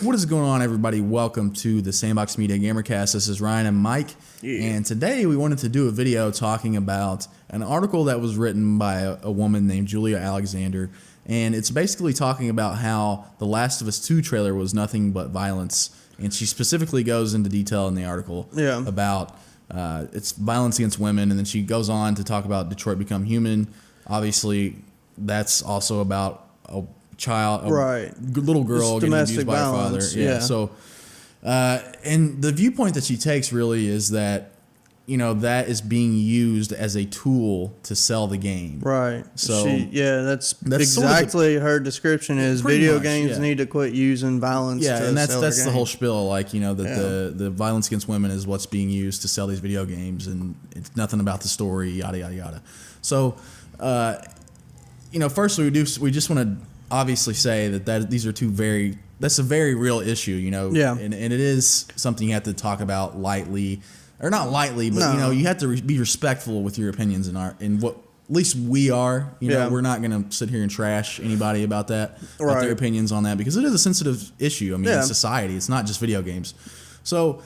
What is going on, everybody? Welcome to the Sandbox Media Gamercast. This is Ryan and Mike, and today we wanted to do a video talking about an article that was written by a woman named Julia Alexander, and it's basically talking about how the Last of Us 2 trailer was nothing but violence, and she specifically goes into detail in the article about it's violence against women, and then she goes on to talk about Detroit Become Human. Obviously, that's also about a child, a little girl getting abused by her father. Yeah. So, and the viewpoint that she takes really is that, you know, that is being used as a tool to sell the game. Right. So that's exactly her description is video games need to quit using violence. Yeah, and that's the whole spiel. Like, you know, that the violence against women is what's being used to sell these video games, and it's nothing about the story. Yada yada yada. So, you know, first we just want to obviously say that these are that's a very real issue, you know, and it is something you have to talk about lightly, or not lightly, but you know, you have to be respectful with your opinions in what at least we are. You know, we're not going to sit here and trash anybody about that, about their opinions on that, because it is a sensitive issue. I mean, in society, it's not just video games. So,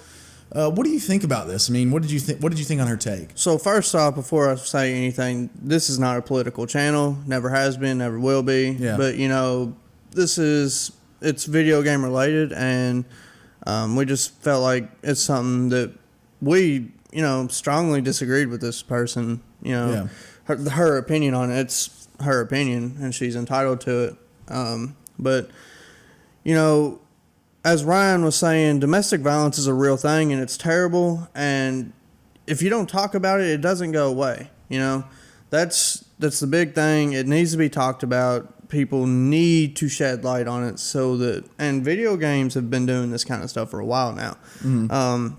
what do you think about this? I mean, what did you think on her take? So first off, before I say anything, this is not a political channel. Never has been, never will be. Yeah. But, you know, it's video game related, and we just felt like it's something that we, you know, strongly disagreed with this person. You know, her opinion on it. It's her opinion, and she's entitled to it. But, you know, as Ryan was saying, domestic violence is a real thing, and it's terrible. And if you don't talk about it, it doesn't go away. You know, that's the big thing. It needs to be talked about. People need to shed light on it and video games have been doing this kind of stuff for a while now. Mm-hmm.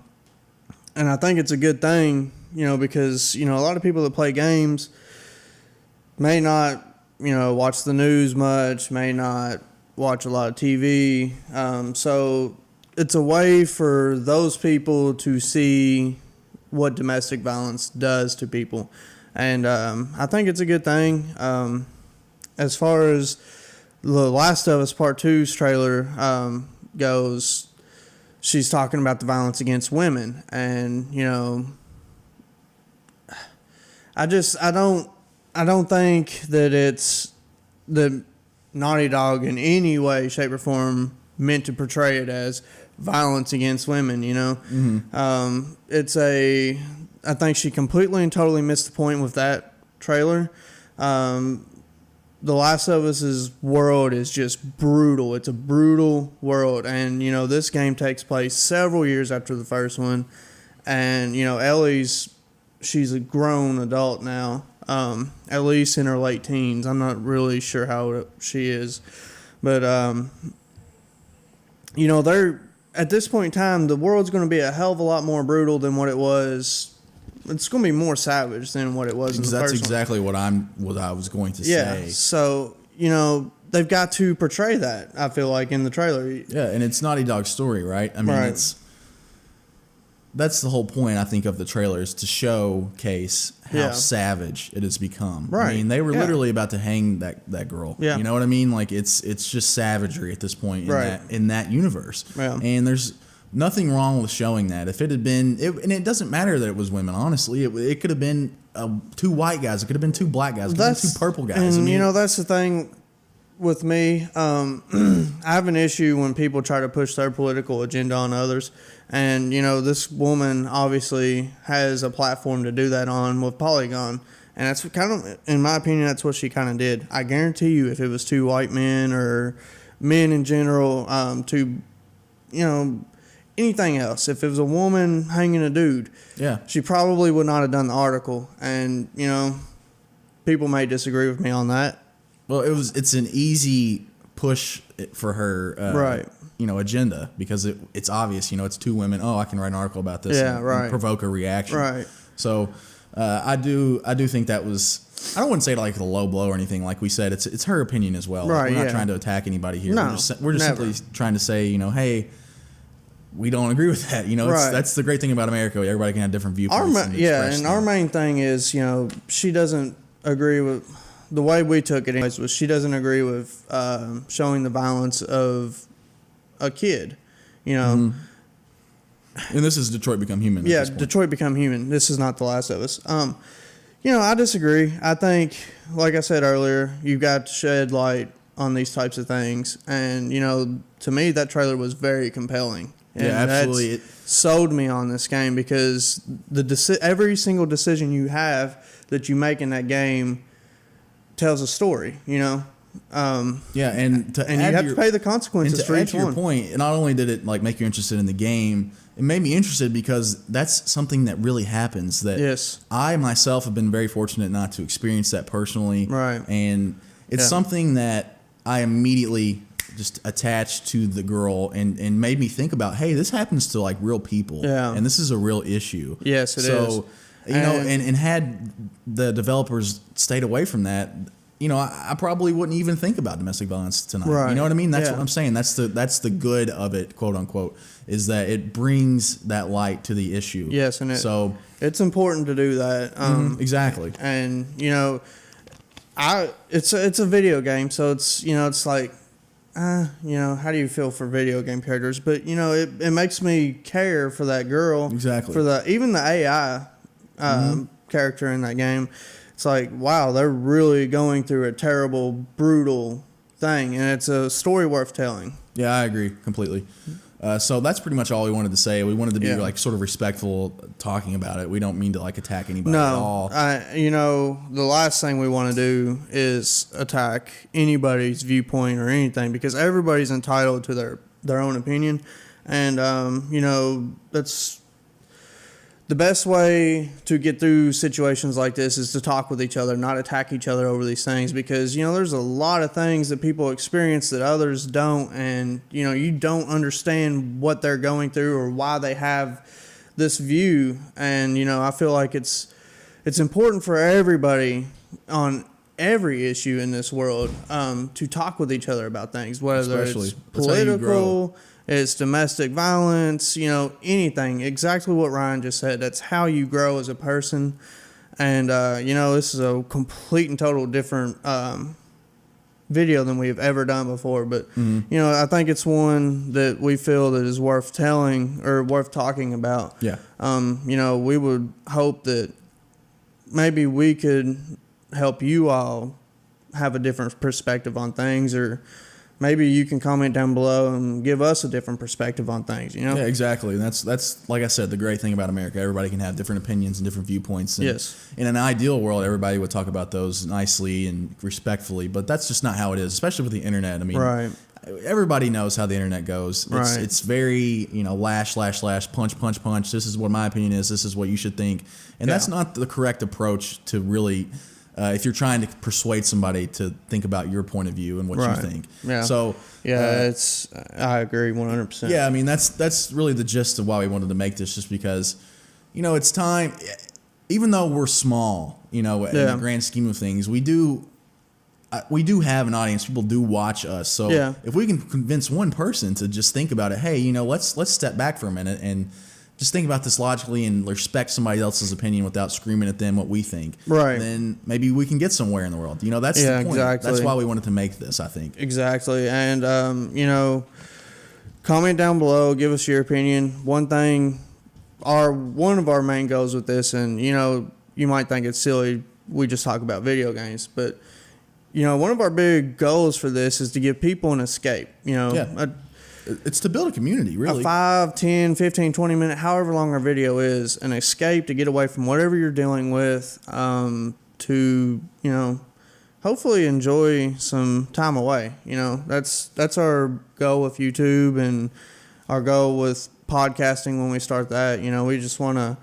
And I think it's a good thing, you know, because, you know, a lot of people that play games may not, you know, watch the news much, may not watch a lot of TV. So it's a way for those people to see what domestic violence does to people. And I think it's a good thing. As far as The Last of Us Part 2's trailer goes, she's talking about the violence against women. And, you know, I don't think that it's the Naughty Dog in any way, shape, or form meant to portray it as violence against women, you know. Mm-hmm. I think she completely and totally missed the point with that trailer. The Last of Us's world is just brutal. It's a brutal world, and, you know, this game takes place several years after the first one, and, you know, she's a grown adult now. At least in her late teens. I'm not really sure how she is. But, you know, at this point in time, the world's going to be a hell of a lot more brutal than what it was. It's going to be more savage than what it was in the first one. That's exactly what I was going to say. Yeah, so, you know, they've got to portray that, I feel like, in the trailer. Yeah, and it's Naughty Dog's story, right? I mean, that's the whole point, I think, of the trailer, is to showcase how savage it has become. Right. I mean, they were literally about to hang that girl. Yeah. You know what I mean? Like, it's just savagery at this point in that universe. Yeah. And there's nothing wrong with showing that. If it had been, and it doesn't matter that it was women, honestly. It could have been 2 white guys. It could have been 2 black guys. It could have been 2 purple guys. And, you know, that's the thing with me. I have an issue when people try to push their political agenda on others. And, you know, this woman obviously has a platform to do that on with Polygon. And that's kind of, in my opinion, that's what she kind of did. I guarantee you, if it was 2 white men or men in general, you know, anything else, if it was a woman hanging a dude, she probably would not have done the article. And, you know, people may disagree with me on that. Well, it's an easy push for her, you know, agenda, because it's obvious, you know, it's 2 women. Oh, I can write an article about this and provoke a reaction. Right. So I do think that was, I don't want to say like a low blow or anything. Like we said, it's her opinion as well. Right. We're not trying to attack anybody here. No, we're just simply trying to say, you know, hey, we don't agree with that. You know, that's the great thing about America. Everybody can have different viewpoints. And our main thing is, you know, she doesn't agree with the way we took it anyways, was she doesn't agree with showing the violence of a kid, you know. And this is Detroit Become Human. Yeah, Detroit Become Human. This is not The Last of Us. You know, I disagree. I think, like I said earlier, you've got to shed light on these types of things. And, you know, to me, that trailer was very compelling. And yeah, absolutely. It sold me on this game because every single decision you have that you make in that game tells a story, you know? Yeah, and you have to pay the consequences for each one. To your point, not only did it like make you interested in the game, it made me interested because that's something that really happens. That yes. I myself have been very fortunate not to experience that personally. Right. And it's something that I immediately just attached to the girl and made me think about, hey, this happens to like real people. Yeah. And this is a real issue. Yes, it is. So, you know, and had the developers stayed away from that, you know, I probably wouldn't even think about domestic violence tonight. Right. You know what I mean? That's what I'm saying. That's the good of it, quote unquote, is that it brings that light to the issue. Yes, and it's important to do that. Exactly. And you know, it's a video game, so it's, you know, it's like, you know, how do you feel for video game characters? But you know, it makes me care for that girl. Exactly. For even the AI character in that game. It's like, wow, they're really going through a terrible, brutal thing, and it's a story worth telling. Yeah, I agree completely. So that's pretty much all we wanted to say. We wanted to be like sort of respectful talking about it. We don't mean to like attack anybody at all. You know, the last thing we want to do is attack anybody's viewpoint or anything, because everybody's entitled to their own opinion, and you know, that's the best way to get through situations like this is to talk with each other, not attack each other over these things, because, you know, there's a lot of things that people experience that others don't, and, you know, you don't understand what they're going through or why they have this view. And, you know, I feel like it's important for everybody on every issue in this world to talk with each other about things, whether it's political, it's domestic violence, you know, anything. Exactly what Ryan just said. That's how you grow as a person. And, you know, this is a complete and total different video than we've ever done before. But, you know, I think it's one that we feel that is worth telling or worth talking about. Yeah. You know, we would hope that maybe we could help you all have a different perspective on things, or maybe you can comment down below and give us a different perspective on things, you know? Yeah, exactly. And that's like I said, the great thing about America. Everybody can have different opinions and different viewpoints. And yes. In an ideal world, everybody would talk about those nicely and respectfully, but that's just not how it is, especially with the internet. I mean, right. Everybody knows how the internet goes. It's very, you know, lash, punch, punch, punch. This is what my opinion is. This is what you should think. And that's not the correct approach to really... if you're trying to persuade somebody to think about your point of view and what you think. Yeah. So I agree 100%. Yeah, I mean that's really the gist of why we wanted to make this, just because, you know, it's time. Even though we're small, you know, in the grand scheme of things, we do have an audience. People do watch us. So if we can convince one person to just think about it, hey, you know, let's step back for a minute and just think about this logically and respect somebody else's opinion without screaming at them what we think. Right. Then maybe we can get somewhere in the world. You know, that's the point. Exactly. That's why we wanted to make this, I think. Exactly. And, you know, comment down below. Give us your opinion. One of our main goals with this, and, you know, you might think it's silly, we just talk about video games, but, you know, one of our big goals for this is to give people an escape. You know, it's to build a community, really. A 5, 10, 15, 20 minute, however long our video is, an escape to get away from whatever you're dealing with, to, you know, hopefully enjoy some time away. You know, that's our goal with YouTube and our goal with podcasting when we start that. You know, we just want to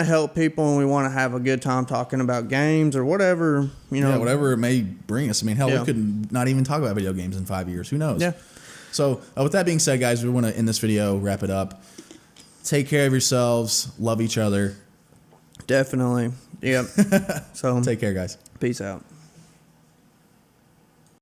help people, and we want to have a good time talking about games or whatever, you know. Yeah, whatever it may bring us. I mean, hell, we could not even talk about video games in 5 years. Who knows? Yeah. So with that being said, guys, we want to end this video, wrap it up. Take care of yourselves. Love each other. Definitely. Yep. So take care, guys. Peace out.